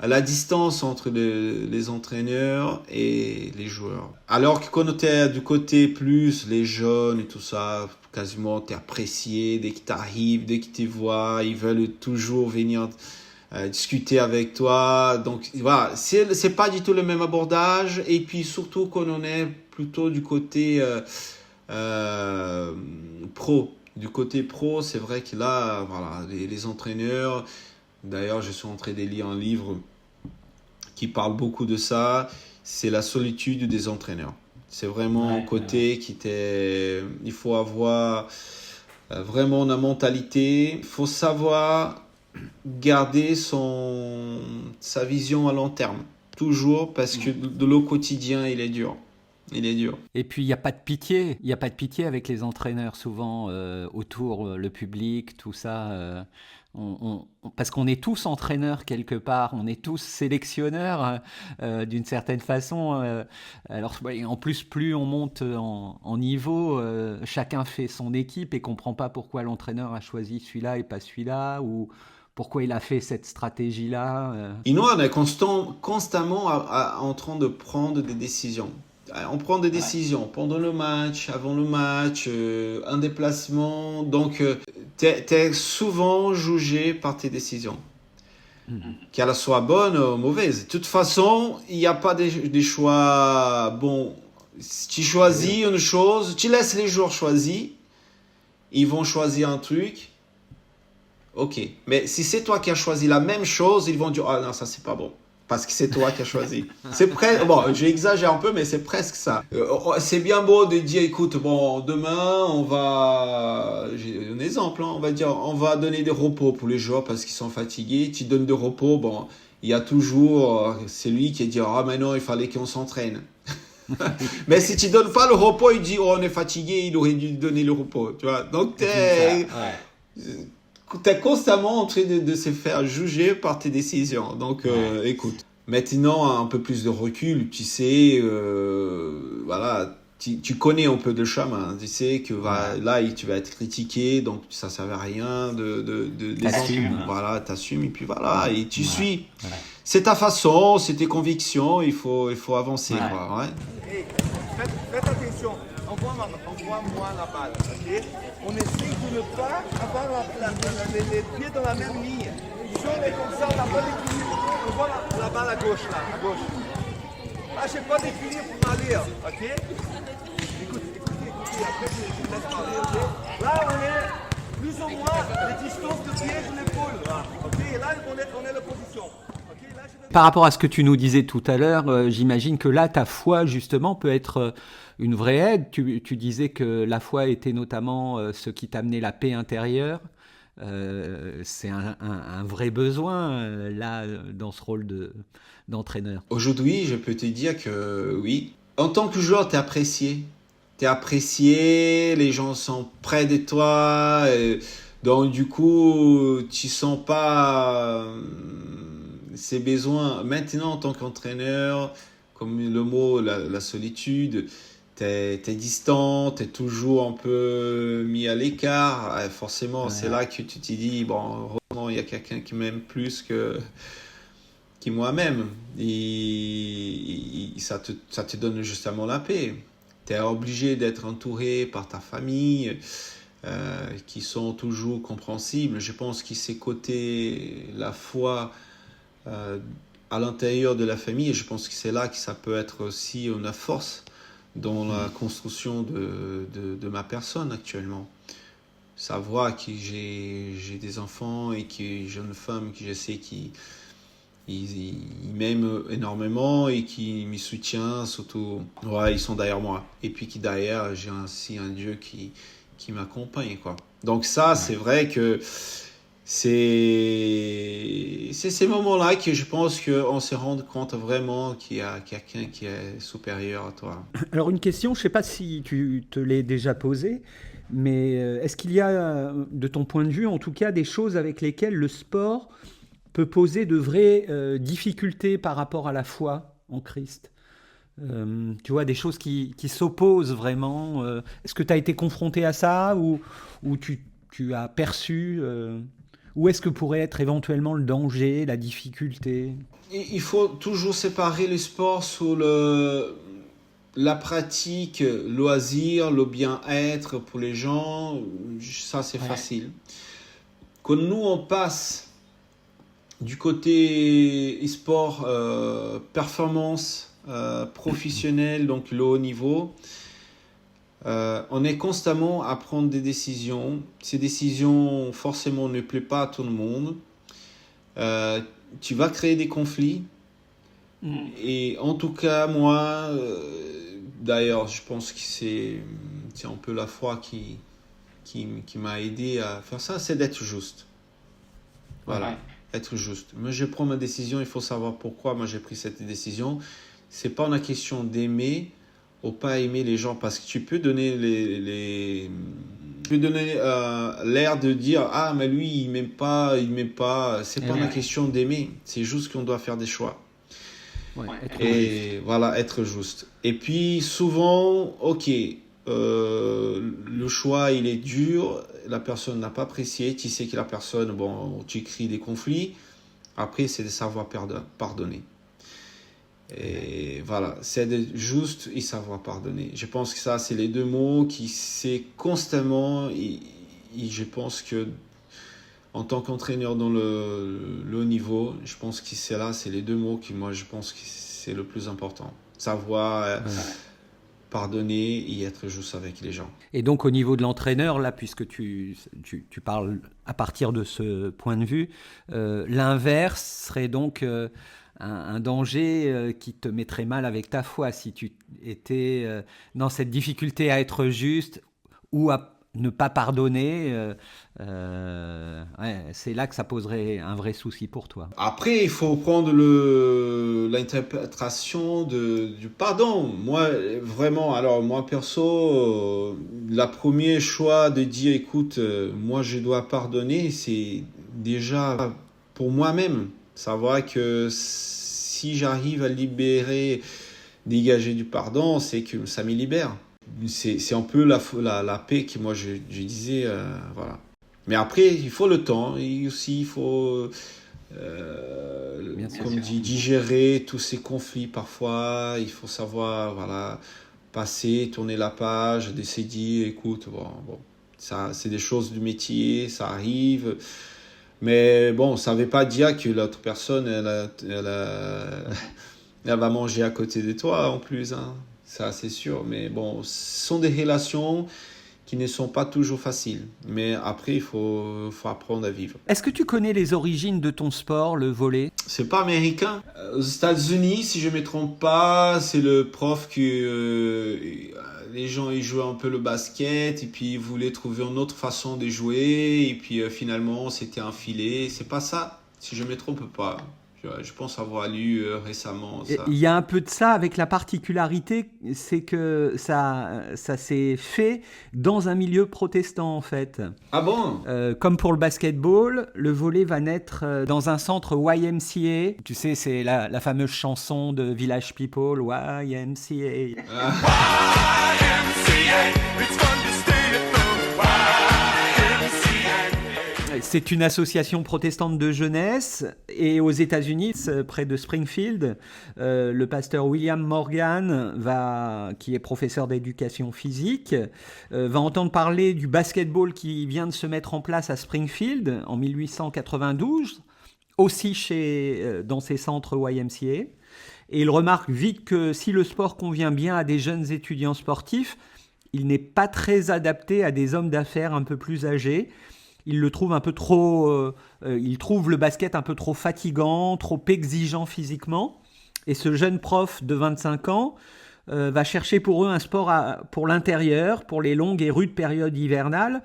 la distance entre les entraîneurs et les joueurs. Alors que quand tu es du côté plus les jeunes et tout ça, quasiment tu es apprécié dès qu'ils t'arrivent, dès qu'ils te voient, ils veulent toujours venir discuter avec toi. Donc voilà, c'est pas du tout le même abordage. Et puis surtout quand on est plutôt du côté pro. Du côté pro, c'est vrai que là, voilà, les entraîneurs. D'ailleurs, je suis en train de lire un livre qui parle beaucoup de ça. C'est la solitude des entraîneurs. C'est vraiment un côté il faut avoir vraiment la mentalité. Il faut savoir garder sa vision à long terme. Toujours, parce que le quotidien, il est dur. Il est dur. Et puis, il n'y a pas de pitié. Il n'y a pas de pitié avec les entraîneurs, souvent, autour, le public, tout ça. Parce qu'on est tous entraîneurs quelque part, on est tous sélectionneurs d'une certaine façon. Alors, en plus on monte en niveau, chacun fait son équipe et comprend pas pourquoi l'entraîneur a choisi celui-là et pas celui-là, ou pourquoi il a fait cette stratégie-là. Et nous, on est constamment en train de prendre des décisions. On prend des décisions pendant le match, avant le match, un déplacement. Donc, t'es souvent jugé par tes décisions. Qu'elles soient bonnes ou mauvaises. De toute façon, il n'y a pas des choix bons. Si tu choisis une chose, tu laisses les joueurs choisir. Ils vont choisir un truc. Ok. Mais si c'est toi qui as choisi la même chose, ils vont dire « Ah non, ça c'est pas bon. » Parce que c'est toi qui as choisi. C'est bon, j'exagère un peu, mais c'est presque ça. C'est bien beau de dire, écoute, bon, demain, j'ai un exemple, on va dire, on va donner des repos pour les joueurs parce qu'ils sont fatigués. Tu donnes des repos, bon, il y a toujours celui qui dit, ah, mais non, il fallait qu'on s'entraîne. Mais si tu donnes pas le repos, il dit, oh, on est fatigué, il aurait dû donner le repos, tu vois. Donc, t'es constamment en train de se faire juger par tes décisions. Donc, écoute. Maintenant, un peu plus de recul, tu sais, voilà, tu connais un peu le chemin. Tu sais que là, tu vas être critiqué, donc ça ne sert à rien t'assumes. Voilà, t'assumes et puis voilà, et tu suis. Ouais. C'est ta façon, c'est tes convictions, il faut avancer. Ouais. Quoi, ouais. Hey, faites attention, envoie-moi la balle, ok? On essaie de ne pas avoir les pieds dans la même ligne. Si on est comme ça, on n'a pas d'équilibre. On voit la balle à gauche, là, à gauche. Là, je n'ai pas d'équilibre pour m'aller, ok? Écoutez, après je laisse parler, ok? Là, on est plus ou moins les distances de pied de l'épaule, ok? Et là, on est la position. Par rapport à ce que tu nous disais tout à l'heure, j'imagine que là, ta foi, justement, peut être une vraie aide. Tu disais que la foi était notamment ce qui t'amenait la paix intérieure. C'est un vrai besoin, là, dans ce rôle d'entraîneur. Aujourd'hui, je peux te dire que oui. En tant que joueur, tu es apprécié. Tu es apprécié, les gens sont près de toi. Donc, du coup, tu sens pas ces besoins. Maintenant, en tant qu'entraîneur, comme le mot, la solitude, t'es distant, t'es toujours un peu mis à l'écart. Forcément, c'est là que tu te dis, bon, heureusement, il y a quelqu'un qui m'aime plus que moi-même. Et ça te donne justement la paix. T'es obligé d'être entouré par ta famille, qui sont toujours compréhensibles. Je pense que c'est côté la foi à l'intérieur de la famille, et je pense que c'est là que ça peut être aussi une force dans la construction de ma personne actuellement. Savoir que j'ai des enfants et que j'ai une femme que je sais qu'ils m'aiment énormément et qui me soutient, surtout, ils sont derrière moi. Et puis que derrière, j'ai aussi un Dieu qui m'accompagne, quoi. Donc ça, c'est vrai que c'est ces moments-là que je pense qu'on se rend compte vraiment qu'il y a quelqu'un qui est supérieur à toi. Alors une question, je ne sais pas si tu te l'es déjà posée, mais est-ce qu'il y a, de ton point de vue, en tout cas, des choses avec lesquelles le sport peut poser de vraies difficultés par rapport à la foi en Christ ? Tu vois, des choses qui s'opposent vraiment. Est-ce que tu as été confronté à ça ou tu as perçu où est-ce que pourrait être éventuellement le danger, la difficulté ? Il faut toujours séparer le sport sur la pratique, loisir, le bien-être pour les gens. Ça, c'est facile. Quand nous, on passe du côté e-sport, performance, professionnel, donc le haut niveau, on est constamment à prendre des décisions. Ces décisions, forcément, ne plaisent pas à tout le monde. Tu vas créer des conflits. Et en tout cas, moi, d'ailleurs, je pense que c'est un peu la foi qui m'a aidé à faire ça, c'est d'être juste. Voilà, être juste. Moi, je prends ma décision, il faut savoir pourquoi moi j'ai pris cette décision. C'est pas une question d'aimer ou pas aimer les gens, parce que tu peux donner l'air de dire ah mais lui il m'aime pas, c'est pas une question d'aimer, c'est juste qu'on doit faire des choix. Être juste. Et puis souvent, le choix il est dur, la personne n'a pas apprécié, tu sais que la personne, tu crées des conflits, après c'est de savoir pardonner. Et voilà, c'est de juste et savoir pardonner. Je pense que ça, c'est les deux mots qui c'est constamment, et je pense que en tant qu'entraîneur dans le haut niveau, je pense que c'est les deux mots qui, moi, je pense que c'est le plus important. Savoir pardonner et être juste avec les gens. Et donc, au niveau de l'entraîneur, là, puisque tu parles à partir de ce point de vue, l'inverse serait donc un danger qui te mettrait mal avec ta foi si tu étais dans cette difficulté à être juste ou à ne pas pardonner. C'est là que ça poserait un vrai souci pour toi. Après, il faut prendre l'interprétation du pardon. Moi, vraiment, alors moi perso, la premier choix de dire, écoute, moi je dois pardonner, c'est déjà pour moi-même. Savoir que si j'arrive à dégager du pardon, c'est que ça me libère. C'est un peu la paix que moi je disais, voilà. Mais après, il faut le temps et aussi il faut digérer tous ces conflits parfois. Il faut savoir passer, tourner la page, décider, écoute, ça c'est des choses du métier, ça arrive. Mais ça ne veut pas dire que l'autre personne, elle va manger à côté de toi en plus. Hein. Ça, c'est sûr. Mais ce sont des relations qui ne sont pas toujours faciles. Mais après, il faut apprendre à vivre. Est-ce que tu connais les origines de ton sport, le volley ? C'est pas américain. Aux États-Unis, si je ne me trompe pas, c'est le prof que les gens ils jouaient un peu le basket et puis ils voulaient trouver une autre façon de jouer et puis finalement c'était un filet. C'est pas ça, si je ne me trompe pas. Je pense avoir lu récemment ça. Il y a un peu de ça avec la particularité, c'est que ça s'est fait dans un milieu protestant en fait. Ah bon ? Comme pour le basketball, le volley va naître dans un centre YMCA. Tu sais, c'est la fameuse chanson de Village People, YMCA. YMCA, it's fun to stay at the YMCA. C'est une association protestante de jeunesse et aux États-Unis, près de Springfield, le pasteur William Morgan, qui est professeur d'éducation physique, va entendre parler du basketball qui vient de se mettre en place à Springfield en 1892, aussi dans ces centres YMCA. Et il remarque vite que si le sport convient bien à des jeunes étudiants sportifs, il n'est pas très adapté à des hommes d'affaires un peu plus âgés. Il le trouve un peu trop, il trouve le basket un peu trop fatigant, trop exigeant physiquement. Et ce jeune prof de 25 ans va chercher pour eux un sport pour l'intérieur, pour les longues et rudes périodes hivernales.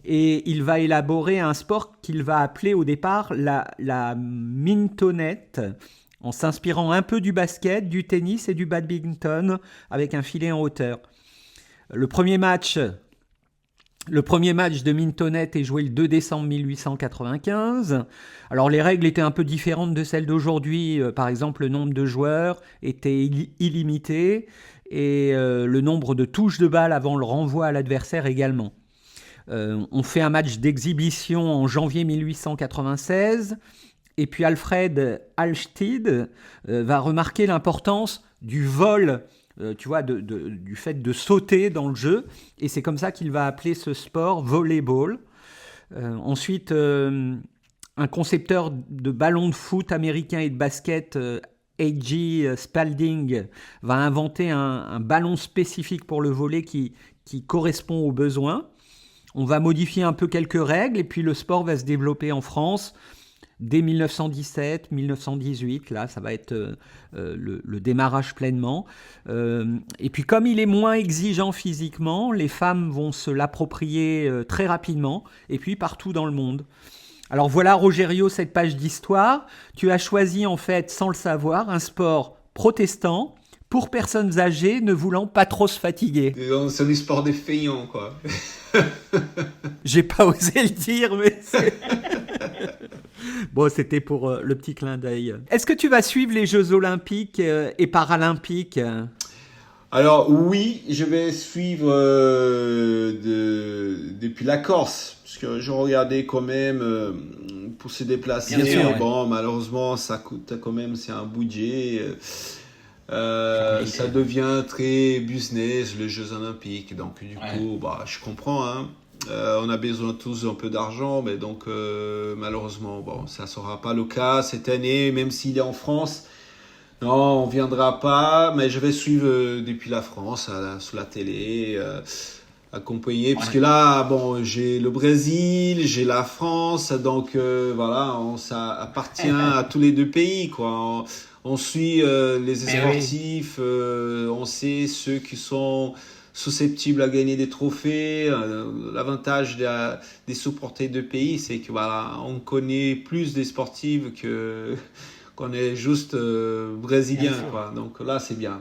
Et il va élaborer un sport qu'il va appeler au départ la mintonnette, en s'inspirant un peu du basket, du tennis et du badminton, avec un filet en hauteur. Le premier match de mintonnette est joué le 2 décembre 1895. Alors les règles étaient un peu différentes de celles d'aujourd'hui. Par exemple, le nombre de joueurs était illimité et le nombre de touches de balle avant le renvoi à l'adversaire également. On fait un match d'exhibition en janvier 1896 et puis Alfred Halstead va remarquer l'importance du vol, tu vois, du fait de sauter dans le jeu, et c'est comme ça qu'il va appeler ce sport volleyball. Ensuite, un concepteur de ballons de foot américain et de basket, A.G. Spalding, va inventer un ballon spécifique pour le volley qui correspond aux besoins. On va modifier un peu quelques règles et puis le sport va se développer en France dès 1917, 1918. Là, ça va être le démarrage pleinement. Et puis comme il est moins exigeant physiquement, les femmes vont se l'approprier très rapidement et puis partout dans le monde. Alors voilà, Rogerio, cette page d'histoire. Tu as choisi en fait, sans le savoir, un sport protestant pour personnes âgées ne voulant pas trop se fatiguer. C'est du sport des feignants, quoi. J'ai pas osé le dire, mais bon, c'était pour le petit clin d'œil. Est-ce que tu vas suivre les Jeux Olympiques et Paralympiques ? Alors oui, je vais suivre depuis la Corse, parce que je regardais quand même pour se déplacer. Bien sûr, bon, malheureusement, ça coûte quand même, c'est un budget. Ça devient très business, les Jeux Olympiques. Donc du coup, je comprends. Hein. On a besoin tous un peu d'argent, mais donc malheureusement, bon, ça ne sera pas le cas cette année, même s'il est en France. Non, on ne viendra pas, mais je vais suivre depuis la France, sur la télé, accompagner. Parce que là, bon, j'ai le Brésil, j'ai la France, donc voilà, ça appartient à tous les deux pays, quoi. On suit les sportifs, on sait ceux qui sont susceptibles à gagner des trophées. L'avantage des supporters de pays, c'est que voilà, on connaît plus des sportifs qu'on est juste brésilien, quoi. Donc là, c'est bien.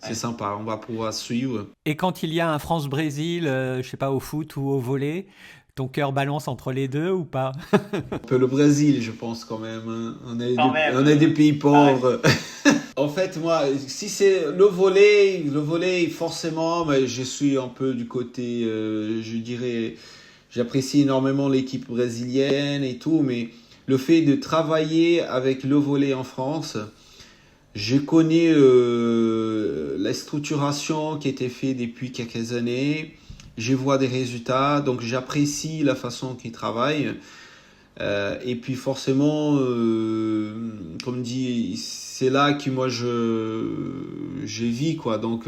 C'est sympa, on va pouvoir suivre. Et quand il y a un France-Brésil, je sais pas, au foot ou au volley, ton cœur balance entre les deux ou pas ? Un peu le Brésil, je pense quand même. Hein. On est des pays pauvres. En fait, moi, si c'est le volley, forcément, mais je suis un peu du côté, je dirais, j'apprécie énormément l'équipe brésilienne et tout, mais le fait de travailler avec le volley en France, je connais la structuration qui a été faite depuis quelques années. Je vois des résultats, donc j'apprécie la façon qu'ils travaillent. Et puis forcément, comme dit, c'est là que moi je vis, quoi. Donc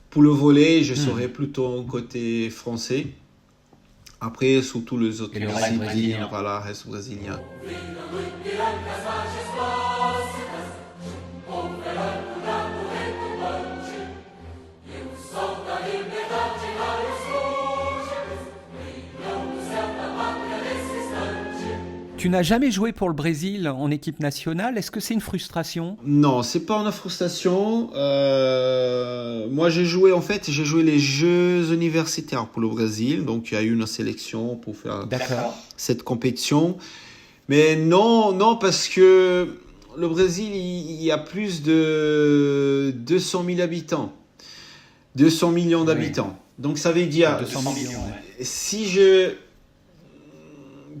pour le volley, je serais plutôt côté français. Après, surtout les autres disciplines, voilà, reste brésilien. Tu n'as jamais joué pour le Brésil en équipe nationale. Est-ce que c'est une frustration ? Non, c'est pas une frustration. Moi, j'ai joué les Jeux universitaires pour le Brésil. Donc, il y a eu une sélection pour faire cette compétition. Mais non, parce que le Brésil, il y a plus de 200 000 habitants. 200 millions d'habitants. Donc, ça veut dire... 200 millions,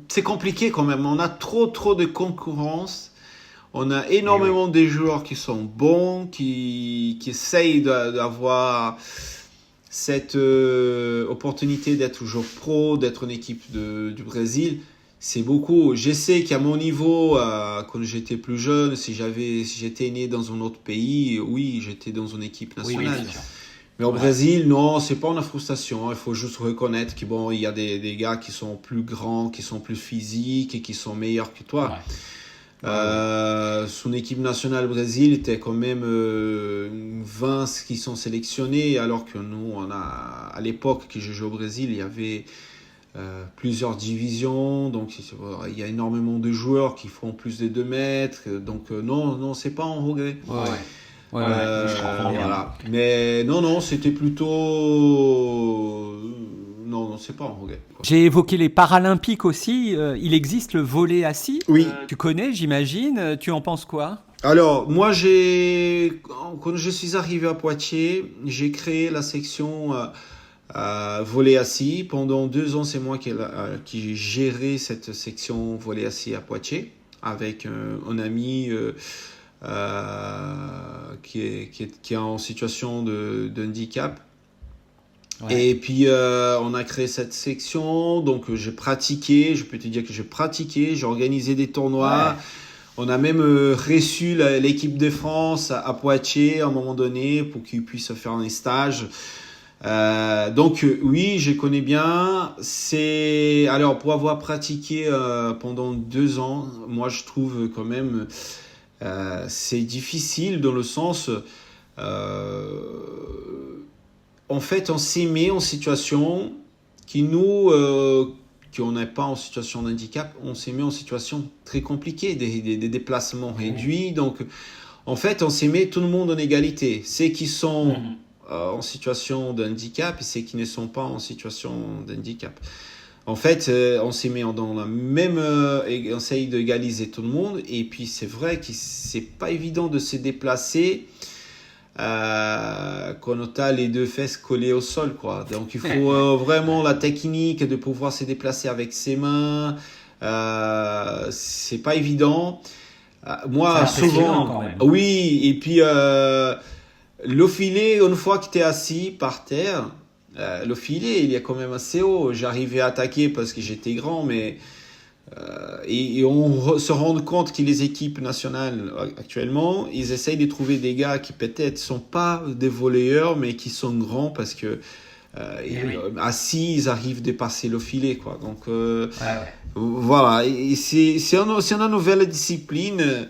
c'est compliqué quand même. On a trop de concurrence. On a énormément de joueurs qui sont bons, qui essayent d'avoir cette opportunité d'être toujours pro, d'être une équipe du Brésil. C'est beaucoup. Je sais qu'à mon niveau, quand j'étais plus jeune, si j'étais né dans un autre pays, oui, j'étais dans une équipe nationale. Oui, mais au Brésil, non, c'est pas une frustration. Il faut juste reconnaître qu'il y a des gars qui sont plus grands, qui sont plus physiques et qui sont meilleurs que toi. Son équipe nationale Brésil était quand même 20 qui sont sélectionnés, alors que nous, à l'époque que je jouais au Brésil, il y avait plusieurs divisions, donc il y a énormément de joueurs qui font plus de 2 mètres, donc non, c'est pas un regret. Je comprends bien. Voilà. Mais non, c'était plutôt... Non, c'est pas un regret. J'ai évoqué les Paralympiques aussi. Il existe le volley assis. Oui. Tu connais, j'imagine. Tu en penses quoi ? Alors, moi, quand je suis arrivé à Poitiers, j'ai créé la section volley assis. Pendant 2 ans, c'est moi qui gérais cette section volley assis à Poitiers avec un ami qui est en situation de handicap. Ouais. Et puis, on a créé cette section. Donc, j'ai pratiqué. Je peux te dire que j'ai pratiqué. J'ai organisé des tournois. Ouais. On a même reçu l'équipe de France à Poitiers à un moment donné pour qu'ils puissent faire un stage. Donc oui, je connais bien. Alors pour avoir pratiqué pendant 2 ans, moi je trouve quand même c'est difficile dans le sens en fait on s'est mis en situation qui nous qu'on n'est pas en situation de handicap, on s'est mis en situation très compliquée, des déplacements réduits. Donc, en fait, on s'est mis tout le monde en égalité. Ceux qui sont en situation de handicap et ceux qui ne sont pas en situation de handicap. En fait, on s'est mis dans la même... on essaye d'égaliser tout le monde. Et puis, c'est vrai que c'est pas évident de se déplacer quand on a les 2 fesses collées au sol, quoi. Donc il faut vraiment la technique de pouvoir se déplacer avec ses mains. C'est pas évident. Moi souvent, oui. Et puis le filet, une fois que tu es assis par terre, le filet il est quand même assez haut. J'arrivais à attaquer parce que j'étais grand, mais et on se rend compte que les équipes nationales actuellement, ils essayent de trouver des gars qui peut-être sont pas des volleyeurs mais qui sont grands parce que assis ils arrivent à dépasser le filet, quoi. Donc voilà, et c'est une nouvelle discipline.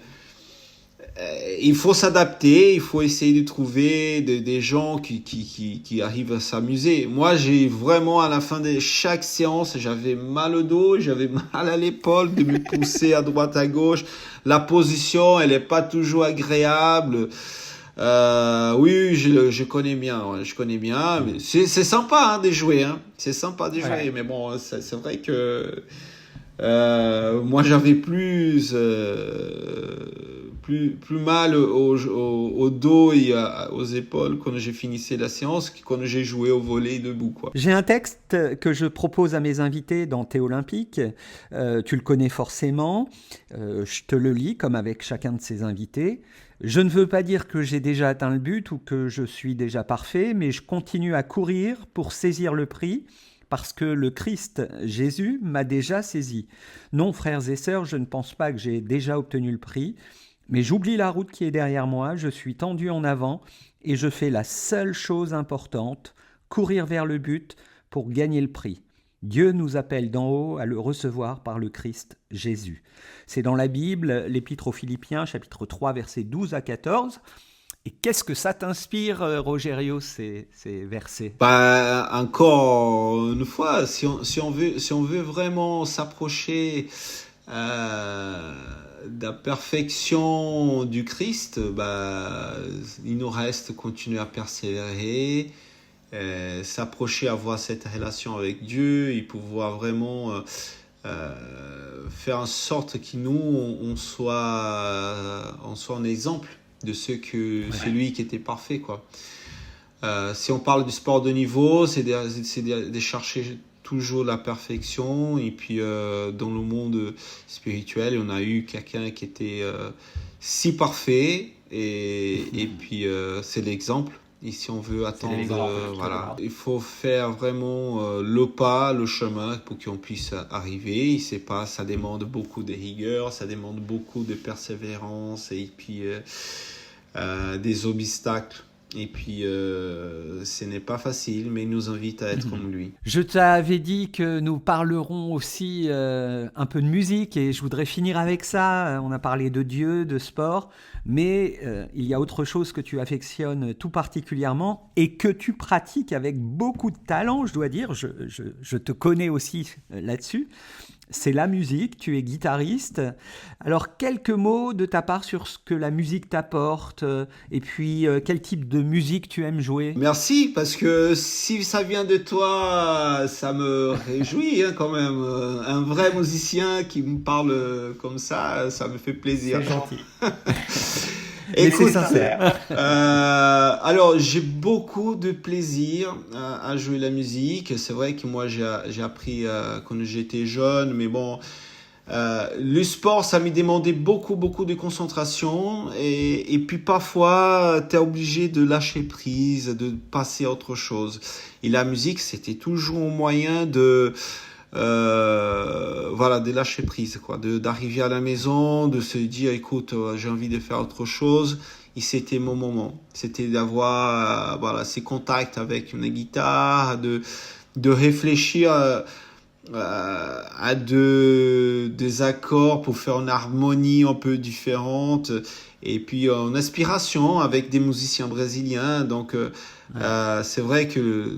Il faut s'adapter, il faut essayer de trouver des gens qui arrivent à s'amuser. Moi, j'ai vraiment, à la fin de chaque séance, j'avais mal au dos, j'avais mal à l'épaule de me pousser à droite, à gauche. La position, elle est pas toujours agréable. Oui, je connais bien, je connais bien. Mais c'est sympa de jouer, hein. C'est sympa de jouer, mais bon, c'est vrai que moi, j'avais plus mal au dos et aux épaules quand j'ai finissé la séance que quand j'ai joué au volley debout, quoi. J'ai un texte que je propose à mes invités dans Thé Olympique. Tu le connais forcément. Je te le lis comme avec chacun de ses invités. Je ne veux pas dire que j'ai déjà atteint le but ou que je suis déjà parfait, mais je continue à courir pour saisir le prix parce que le Christ, Jésus, m'a déjà saisi. Non, frères et sœurs, je ne pense pas que j'ai déjà obtenu le prix. Mais j'oublie la route qui est derrière moi, je suis tendu en avant et je fais la seule chose importante, courir vers le but pour gagner le prix. Dieu nous appelle d'en haut à le recevoir par le Christ Jésus. C'est dans la Bible, l'Épître aux Philippiens, chapitre 3, versets 12 à 14. Et qu'est-ce que ça t'inspire, Rogerio, ces versets ? Encore une fois, si on veut vraiment s'approcher de la perfection du Christ, il nous reste continuer à persévérer, s'approcher, avoir cette relation avec Dieu et pouvoir vraiment faire en sorte que nous on soit un exemple de celui qui était parfait, quoi. Si on parle du sport de niveau, c'est de chercher toujours la perfection. Et puis dans le monde spirituel, on a eu quelqu'un qui était si parfait et puis c'est l'exemple. Et si on veut attendre, voilà, il faut faire vraiment le chemin pour qu'on puisse arriver. Ça demande beaucoup de rigueur, ça demande beaucoup de persévérance et puis des obstacles Et puis, ce n'est pas facile, mais il nous invite à être comme lui. Je t'avais dit que nous parlerons aussi un peu de musique et je voudrais finir avec ça. On a parlé de Dieu, de sport, mais il y a autre chose que tu affectionnes tout particulièrement et que tu pratiques avec beaucoup de talent, je dois dire. Je te connais aussi là-dessus. C'est la musique, tu es guitariste. Alors, quelques mots de ta part sur ce que la musique t'apporte et puis quel type de musique tu aimes jouer. Merci, parce que si ça vient de toi, ça me réjouit quand même. Un vrai musicien qui me parle comme ça me fait plaisir. C'est gentil. Écoute, c'est sincère. Alors, j'ai beaucoup de plaisir à jouer la musique. C'est vrai que moi, j'ai appris quand j'étais jeune, mais bon, le sport, ça m'a demandé beaucoup de concentration. Et puis parfois, tu es obligé de lâcher prise, de passer à autre chose. Et la musique, c'était toujours un moyen de lâcher prise, quoi, d'arriver à la maison, de se dire, écoute, j'ai envie de faire autre chose. Et c'était mon moment. C'était d'avoir ces contacts avec une guitare, de réfléchir à des accords pour faire une harmonie un peu différente. Et puis en inspiration avec des musiciens brésiliens. Donc c'est vrai que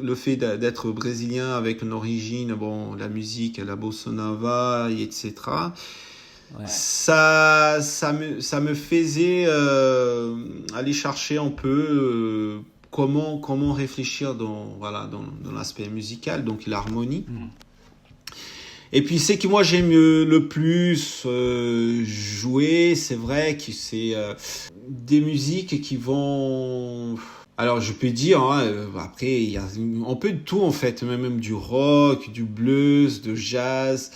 le fait d'être brésilien avec une origine, la musique, la bossa nova, etc., ça me faisait aller chercher un peu comment réfléchir dans l'aspect musical, donc l'harmonie. Et puis, ce que moi j'aime le plus jouer, c'est vrai que c'est des musiques qui vont... Alors, je peux dire, après, il y a un peu de tout en fait, même du rock, du blues, du jazz.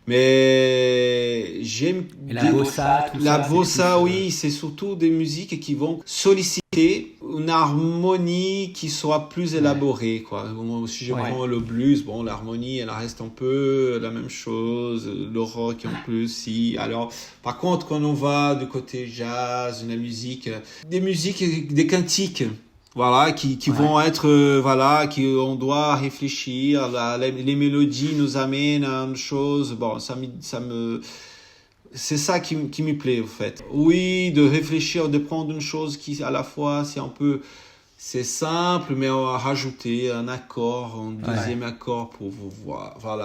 Mais j'aime la bossa, tout la ça, bossa, oui, c'est surtout des musiques qui vont solliciter une harmonie qui soit plus élaborée, quoi. Si je prends le blues, l'harmonie, elle reste un peu la même chose. Le rock en plus, si. Alors, par contre, quand on va du côté jazz, la musique, des cantiques. Voilà, qui vont être, on doit réfléchir, les mélodies nous amènent à une chose, c'est ça qui me plaît, en fait. Oui, de réfléchir, de prendre une chose qui, à la fois, c'est simple, mais on va rajouter un accord, un deuxième accord pour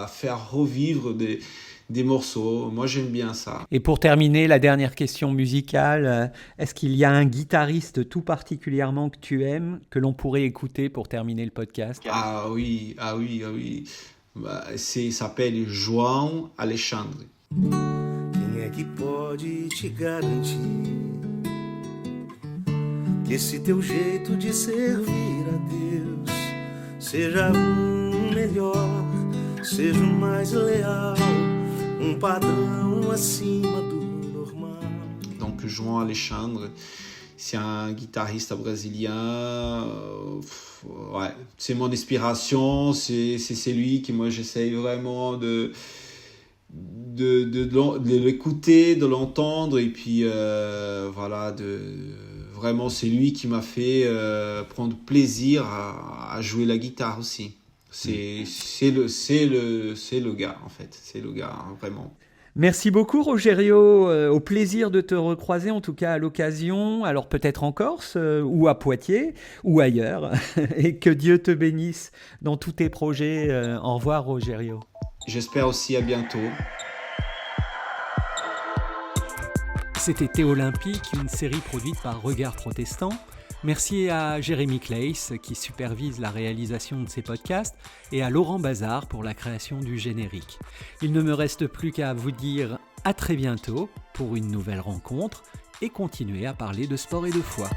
faire revivre des morceaux. Moi, j'aime bien ça. Et pour terminer, la dernière question musicale, est-ce qu'il y a un guitariste tout particulièrement que tu aimes, que l'on pourrait écouter pour terminer le podcast ? Ah oui. Il s'appelle João Alexandre. Quem é que pode te garantir que esse teu jeito de servir a Deus seja melhor, seja mais leal, padrão acima do normal. Donc João Alexandre, c'est un guitariste brésilien. C'est mon inspiration, c'est lui qui moi j'essaye vraiment de l'écouter, de l'entendre et puis vraiment c'est lui qui m'a fait prendre plaisir à jouer la guitare aussi. C'est le gars, en fait. C'est le gars, vraiment. Merci beaucoup, Rogério. Au plaisir de te recroiser, en tout cas à l'occasion. Alors peut-être en Corse, ou à Poitiers, ou ailleurs. Et que Dieu te bénisse dans tous tes projets. Au revoir, Rogério. J'espère aussi à bientôt. C'était Théolympique, une série produite par Regard Protestant. Merci à Jérémy Claes qui supervise la réalisation de ces podcasts et à Laurent Bazard pour la création du générique. Il ne me reste plus qu'à vous dire à très bientôt pour une nouvelle rencontre et continuer à parler de sport et de foi.